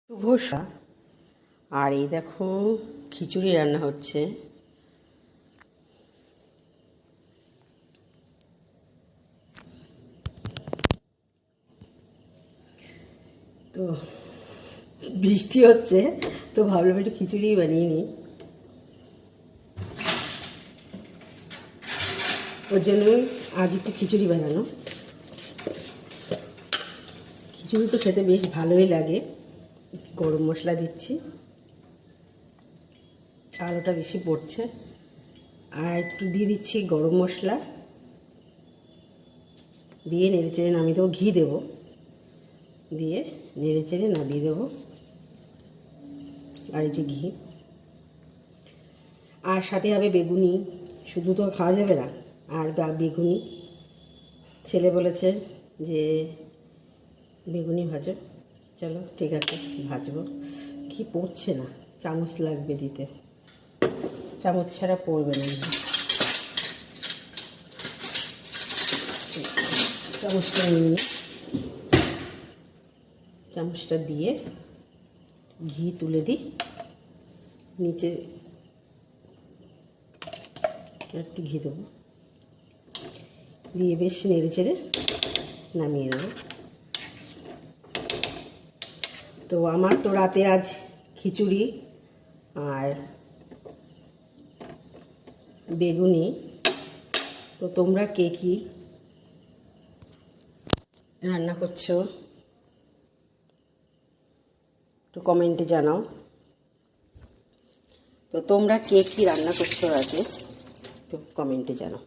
শুভসা। আর এই দেখো খিচুড়ি রান্না হচ্ছে। তো বৃষ্টি হচ্ছে, তো ভাবলাম একটু খিচুড়ি বানিয়ে নিই। ওর জন্য আজ একটু খিচুড়ি বানানো। খিচুড়ি তো খেতে বেশ ভালোই লাগে। গরম মশলা দিচ্ছি, আলুটা বেশি পড়ছে, আর একটু দিয়ে দিচ্ছি গরম মশলা, দিয়ে নেড়ে চেড়ে নামিয়ে দেবো। ঘি দেবো, দিয়ে নেড়ে চেড়ে নামিয়ে দেবো। আর এই যে ঘি, আর সাথে হবে বেগুনি। শুধু তো খাওয়া যাবে না, আর বেগুনি। ছেলে বলেছে যে বেগুনি ভাজো, চলো ঠিক আছে ভাজবো। কি পড়ছে না, চামচ লাগবে দিতে, চামচ ছাড়া পড়বে না। চামচটা নিয়ে, চামচটা দিয়ে ঘি তুলে দিই নিচে, একটু ঘি দেবো, দিয়ে বেশ নেড়ে চেড়ে নামিয়ে দেবো। তো আমার তো রাতে আজ খিচুড়ি আর বেগুনি। তো তোমরা কে কী রান্না করছো একটু কমেন্টে জানাও। তো তোমরা কে কী রান্না করছো রাতে একটু কমেন্টে জানাও।